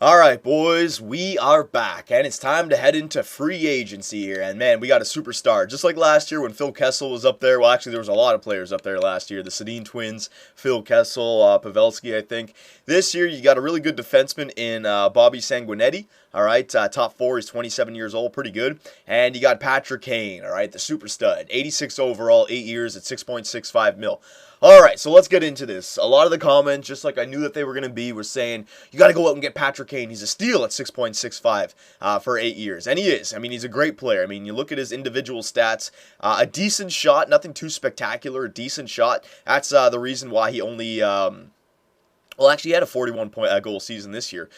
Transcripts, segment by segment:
Alright, boys, we are back, and it's time to head into free agency here. And man, we got a superstar. Just like last year when Phil Kessel was up there. Well, actually, there was a lot of players up there last year. The Sedin twins, Phil Kessel, Pavelski, I think. This year, you got a really good defenseman in Bobby Sanguinetti. Alright, top four. He's 27 years old, pretty good. And you got Patrick Kane, alright, the super stud. 86 overall, 8 years at 6.65 mil. Alright, so let's get into this. A lot of the comments, just like I knew that they were going to be, were saying, you got to go out and get Patrick Kane. He's a steal at 6.65 for 8 years. And he is. I mean, he's a great player. I mean, you look at his individual stats. A decent shot, nothing too spectacular, a decent shot. That's the reason why he only... Well, actually, he had a 41-point goal season this year.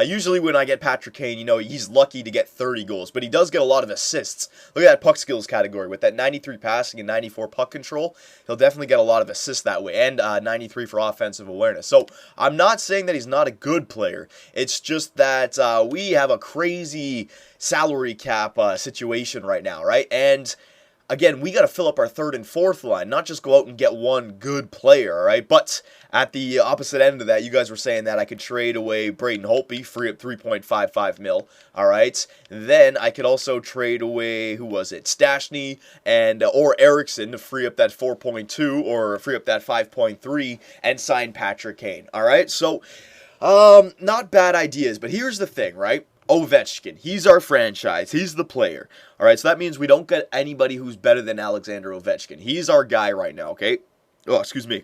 Usually when I get Patrick Kane, you know, he's lucky to get 30 goals, but he does get a lot of assists. Look at that puck skills category. With that 93 passing and 94 puck control, he'll definitely get a lot of assists that way, and 93 for offensive awareness. So I'm not saying that he's not a good player. It's just that we have a crazy salary cap situation right now, right? And... again, we got to fill up our third and fourth line, not just go out and get one good player, all right? But at the opposite end of that, you guys were saying that I could trade away Braden Holtby, free up 3.55 mil, all right? Then I could also trade away, who was it? Stastny and or Eriksson to free up that 4.2 or free up that 5.3 and sign Patrick Kane, all right? So, not bad ideas, but here's the thing, right? Ovechkin, he's our franchise. He's the player. All right, so that means we don't get anybody who's better than Alexander Ovechkin. He's our guy right now, okay? Oh, excuse me.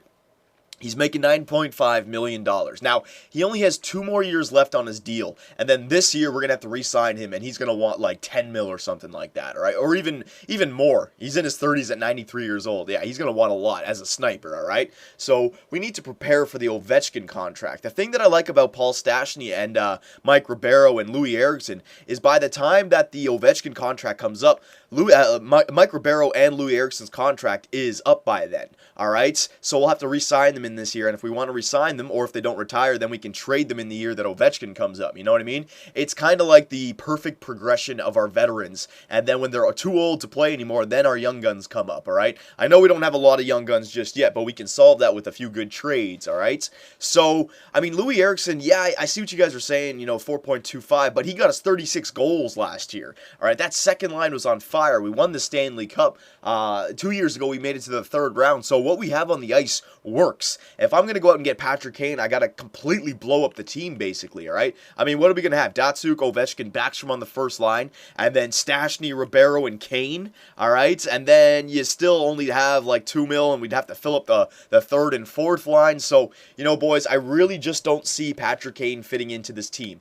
He's making $9.5 million. Now, he only has 2 more years left on his deal. And then this year, we're going to have to re-sign him, and he's going to want like 10 mil or something like that, all right? Or even more. He's in his 30s at 93 years old. Yeah, he's going to want a lot as a sniper, all right? So we need to prepare for the Ovechkin contract. The thing that I like about Paul Stastny and Mike Ribeiro and Louis Eriksson is by the time that the Ovechkin contract comes up, Mike Ribeiro and Louis Eriksson's contract is up by then, all right? So we'll have to re-sign them in this year, and if we want to re-sign them, or if they don't retire, then we can trade them in the year that Ovechkin comes up, you know what I mean? It's kind of like the perfect progression of our veterans, and then when they're too old to play anymore, then our young guns come up, all right? I know we don't have a lot of young guns just yet, but we can solve that with a few good trades, all right? So, I mean, Louis Eriksson, yeah, I see what you guys are saying, you know, 4.25, but he got us 36 goals last year, all right? That second line was on fire. We won the Stanley Cup 2 years ago. We made it to the third round. So what we have on the ice works. If I'm going to go out and get Patrick Kane, I got to completely blow up the team, basically, all right? I mean, what are we going to have? Datsuk, Ovechkin, Backstrom on the first line, and then Stastny, Ribeiro, and Kane, all right? And then you still only have like 2 mil, and we'd have to fill up the third and fourth line. So, you know, boys, I really just don't see Patrick Kane fitting into this team.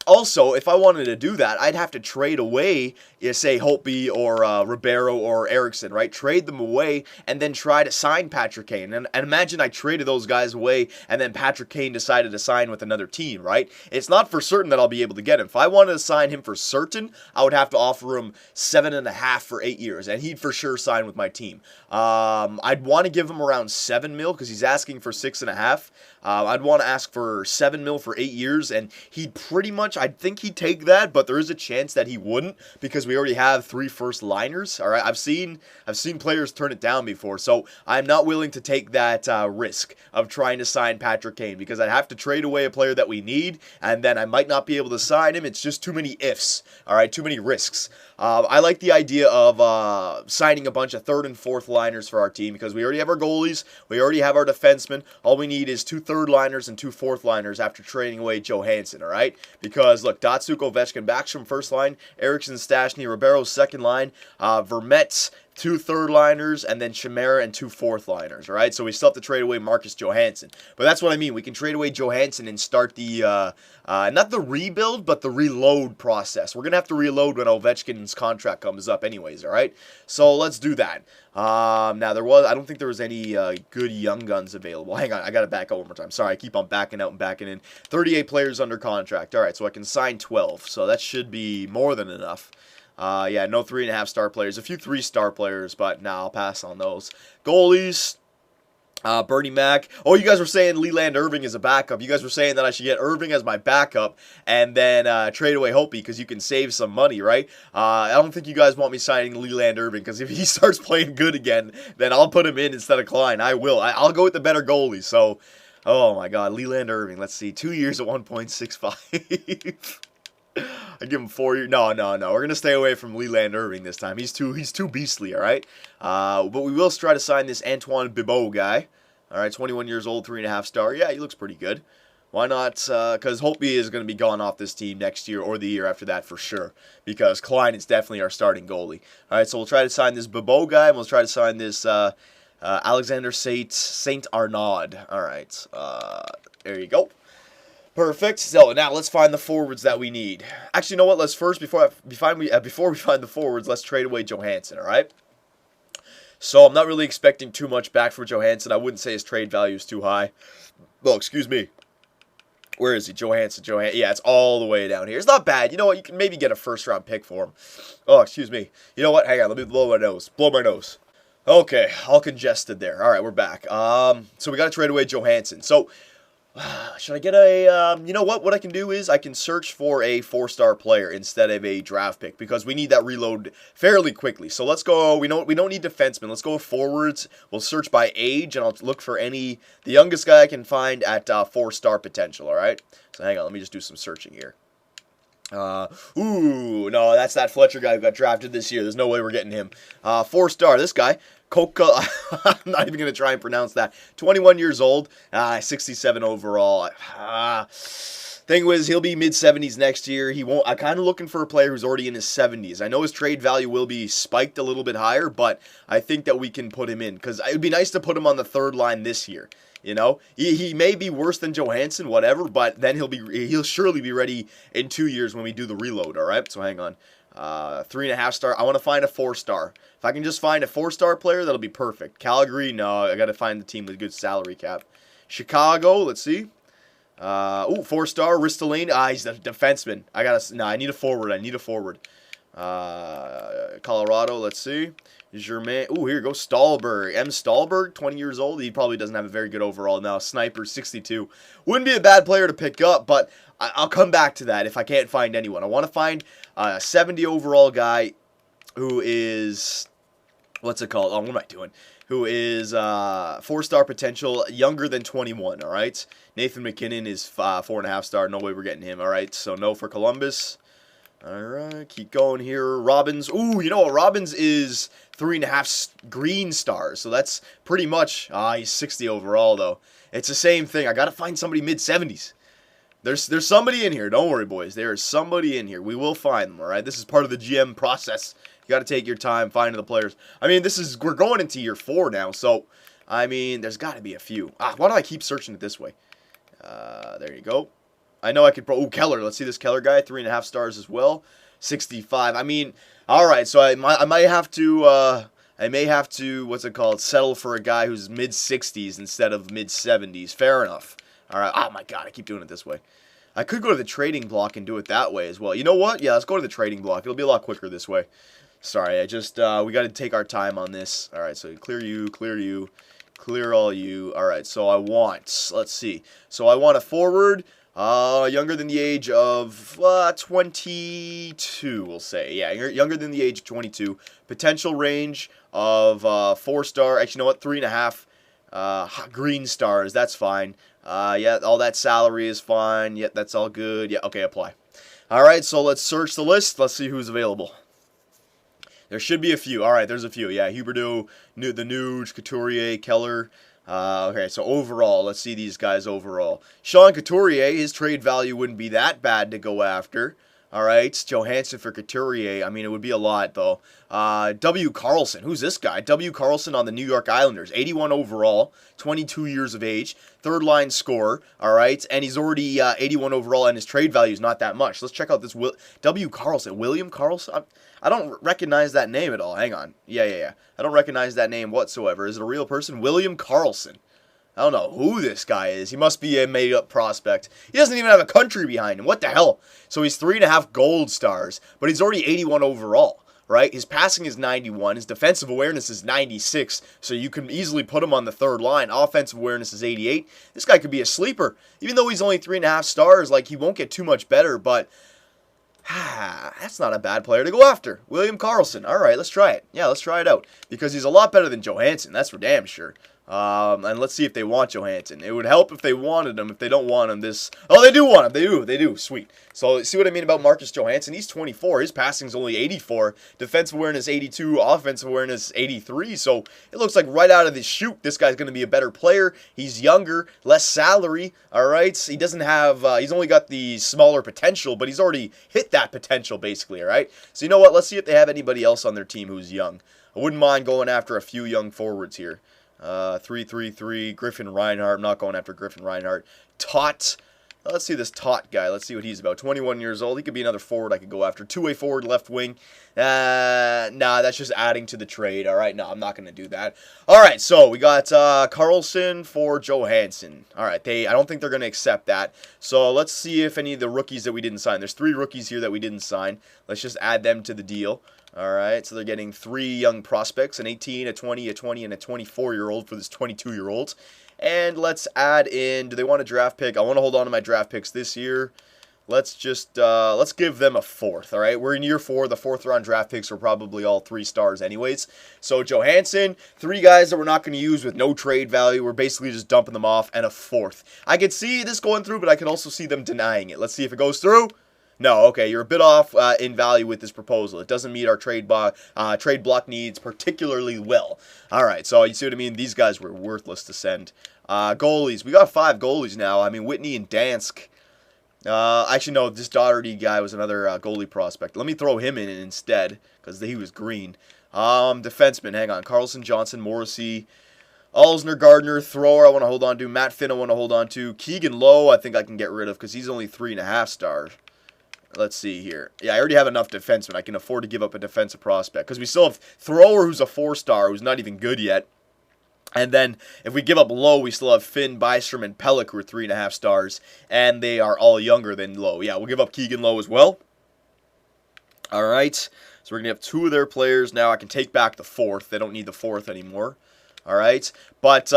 Also, if I wanted to do that, I'd have to trade away, say, Holtby or Ribeiro or Eriksson, right? Trade them away and then try to sign Patrick Kane. And imagine I traded those guys away and then Patrick Kane decided to sign with another team, right? It's not for certain that I'll be able to get him. If I wanted to sign him for certain, I would have to offer him 7.5 for 8 years, and he'd for sure sign with my team. I'd want to give him around 7 mil because he's asking for 6.5. I'd want to ask for 7 mil for 8 years, and he'd pretty much, I think he'd take that, but there is a chance that he wouldn't because we already have 3 first liners. All right, I've seen players turn it down before, so I'm not willing to take that risk of trying to sign Patrick Kane because I'd have to trade away a player that we need, and then I might not be able to sign him. It's just too many ifs. All right, too many risks. I like the idea of signing a bunch of third and fourth liners for our team because we already have our goalies, we already have our defensemen. All we need is 2 third liners and 2 fourth liners after trading away Johansson, all right? Because, look, Datsuk, Ovechkin, Backstrom first line, Eriksson, Stastny, Ribeiro second line, Vermette, 2 third liners, and then Chimera and 2 fourth liners, all right? So we still have to trade away Marcus Johansson. But that's what I mean. We can trade away Johansson and start the, not the rebuild, but the reload process. We're going to have to reload when Ovechkin's contract comes up anyways, all right? So let's do that. Now, I don't think there was any good young guns available. Hang on, I got to back up one more time. Sorry, I keep on backing out and backing in. 38 players under contract. All right, so I can sign 12. So that should be more than enough. Yeah, no 3.5-star players. A few 3-star players, but nah, I'll pass on those. Goalies. Bernie Mac. Oh, you guys were saying Leland Irving is a backup. You guys were saying that I should get Irving as my backup and then trade away Holtby because you can save some money, right? I don't think you guys want me signing Leland Irving because if he starts playing good again, then I'll put him in instead of Klein. I will. I'll go with the better goalie. So, Oh my God, Leland Irving. Let's see, 2 years at 1.65. I give him 4 years. No, no, no. We're gonna stay away from Leland Irving this time. He's too beastly. All right. But we will try to sign this Antoine Bibeau guy. All right, 21 years old, 3.5 star. Yeah, he looks pretty good. Why not? Because Holtby is going to be gone off this team next year or the year after that for sure. Because Klein is definitely our starting goalie. All right, so we'll try to sign this Bibeau guy, and we'll try to sign this Alexander Saint Arnaud. All right, there you go. Perfect. So now let's find the forwards that we need. Actually, you know what? Let's first before we find the forwards, let's trade away Johansson. All right. So I'm not really expecting too much back for Johansson. I wouldn't say his trade value is too high. Well, excuse me. Where is he? Johansson. Yeah, it's all the way down here. It's not bad. You know what? You can maybe get a first-round pick for him. Oh, excuse me. You know what? Hang on. Let me blow my nose. Blow my nose. Okay, all congested there. All right, we're back. So we got to trade away Johansson. So should I get a, you know what? What I can do is I can search for a 4-star player instead of a draft pick because we need that reload fairly quickly. So let's go, we don't need defensemen. Let's go with forwards. We'll search by age and I'll look for the youngest guy I can find at 4-star potential, all right? So hang on, let me just do some searching here. Ooh, no, that's that Fletcher guy who got drafted this year. There's no way we're getting him. 4-star, this guy. Coca, I'm not even going to try and pronounce that. 21 years old, 67 overall. Thing was, he'll be mid-70s next year. I'm kind of looking for a player who's already in his 70s. I know his trade value will be spiked a little bit higher, but I think that we can put him in because it would be nice to put him on the third line this year. You know, he may be worse than Johansson, whatever, but then he'll surely be ready in 2 years when we do the reload. All right, so hang on. 3.5 star. I want to find a 4-star. If I can just find a 4-star player, that'll be perfect. Calgary, no, I got to find the team with a good salary cap. Chicago, let's see. 4-star. Ristolainen. He's a defenseman. I need a forward. Colorado, let's see. Germain. Here you go. Stahlberg. Stahlberg, 20 years old. He probably doesn't have a very good overall now. Sniper, 62. Wouldn't be a bad player to pick up, but I'll come back to that if I can't find anyone. I want to find a 70 overall guy who is, what's it called? Oh, what am I doing? Who is 4-star potential, younger than 21, all right? Nathan McKinnon is 4.5 star. No way we're getting him, all right? So no for Columbus. All right, keep going here. Robbins. You know what? Robbins is 3.5 green stars, so that's pretty much. He's 60 overall, though. It's the same thing. I got to find somebody mid-70s. There's somebody in here. Don't worry, boys. There is somebody in here. We will find them, all right? This is part of the GM process. You got to take your time finding the players. I mean, we're going into year 4 now, so, I mean, there's got to be a few. Why do I keep searching it this way? There you go. I know I could Keller. Let's see this Keller guy. 3.5 stars as well. 65. I mean, all right. So I might have to, what's it called? Settle for a guy who's mid-60s instead of mid-70s. Fair enough. All right. Oh, my God. I keep doing it this way. I could go to the trading block and do it that way as well. You know what? Yeah, let's go to the trading block. It'll be a lot quicker this way. Sorry. We got to take our time on this. All right. So clear you, clear all you. All right. So let's see. So I want a forward. Younger than the age of 22, we'll say. Yeah, younger than the age of 22. Potential range of 4-star. Actually, you know what? 3.5 green stars. That's fine. Yeah, all that salary is fine. Yeah, that's all good. Yeah, okay, apply. All right, so let's search the list. Let's see who's available. There should be a few. All right, there's a few. Yeah, Huberdeau, the Nuge, Couturier, Keller. Okay, so overall, let's see these guys overall. Sean Couturier, his trade value wouldn't be that bad to go after. All right, Johansson for Couturier. I mean, it would be a lot, though. W. Carlson. Who's this guy? W. Carlson on the New York Islanders. 81 overall, 22 years of age, third-line scorer, all right? And he's already 81 overall, and his trade value is not that much. Let's check out this W. Carlson. William Carlson? I don't recognize that name at all. Hang on. Yeah. I don't recognize that name whatsoever. Is it a real person? William Carlson. I don't know who this guy is. He must be a made-up prospect. He doesn't even have a country behind him. What the hell? So he's 3.5 gold stars, but he's already 81 overall, right? His passing is 91. His defensive awareness is 96, so you can easily put him on the third line. Offensive awareness is 88. This guy could be a sleeper. Even though he's only 3.5 stars, like, he won't get too much better, but that's not a bad player to go after. William Carlson. All right, let's try it. Yeah, let's try it out. Because he's a lot better than Johansson. That's for damn sure. And let's see if they want Johansson. It would help if they wanted him. If they don't want him, this... Oh, they do want him. They do. Sweet. So, see what I mean about Marcus Johansson? He's 24. His passing's only 84. Defensive awareness 82. Offensive awareness 83. So, it looks like right out of the chute, this guy's going to be a better player. He's younger, less salary, all right? He doesn't have... he's only got the smaller potential, but he's already hit that potential, basically, all right? So, you know what? Let's see if they have anybody else on their team who's young. I wouldn't mind going after a few young forwards here. 3-3-3, Griffin Reinhardt. I'm not going after Griffin Reinhardt. Tot. Let's see this Tot guy. Let's see what he's about. 21 years old. He could be another forward I could go after. Two-way forward, left wing. Nah, that's just adding to the trade. All right, no, I'm not going to do that. All right, so we got Carlson for Johansson. All right, I don't think they're going to accept that. So let's see if any of the rookies that we didn't sign. There's 3 rookies here that we didn't sign. Let's just add them to the deal. All right, so they're getting 3 young prospects, an 18, a 20, a 20, and a 24-year-old for this 22-year-old. And let's add in, do they want a draft pick? I want to hold on to my draft picks this year. Let's just, let's give them a 4th, all right? We're in year 4. The 4th-round draft picks are probably all 3 stars anyways. So Johansson, 3 guys that we're not going to use with no trade value. We're basically just dumping them off, and a 4th. I could see this going through, but I could also see them denying it. Let's see if it goes through. No, okay, you're a bit off in value with this proposal. It doesn't meet our trade block needs particularly well. All right, so you see what I mean? These guys were worthless to send. Goalies. We got 5 goalies now. I mean, Whitney and Dansk. Actually, no, this Doherty guy was another goalie prospect. Let me throw him in instead, because he was green. Defenseman, hang on. Carlson, Johnson, Morrissey, Alsner, Gardner, Thrower I want to hold on to. Matt Finn I want to hold on to. Keegan Lowe I think I can get rid of, because he's only 3.5 stars. Let's see here. Yeah, I already have enough defensemen. I can afford to give up a defensive prospect. Because we still have Thrower, who's a 4-star, who's not even good yet. And then, if we give up Lowe, we still have Finn, Bystrom, and Pellick, who are 3.5 stars. And they are all younger than Lowe. Yeah, we'll give up Keegan Lowe as well. Alright. So we're going to have 2 of their players now. I can take back the 4th. They don't need the 4th anymore. Alright. But,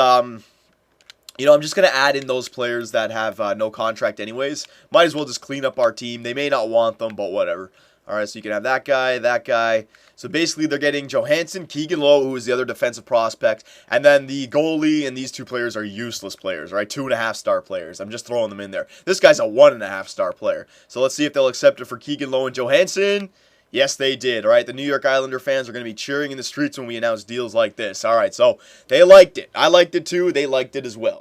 you know, I'm just going to add in those players that have no contract anyways. Might as well just clean up our team. They may not want them, but whatever. All right, so you can have that guy, that guy. So basically they're getting Johansson, Keegan Lowe, who is the other defensive prospect, and then the goalie and these 2 players are useless players, right? 2.5-star players. I'm just throwing them in there. This guy's a 1.5-star player. So let's see if they'll accept it for Keegan Lowe and Johansson. Yes, they did, all right? The New York Islander fans are going to be cheering in the streets when we announce deals like this. All right, so they liked it. I liked it too. They liked it as well.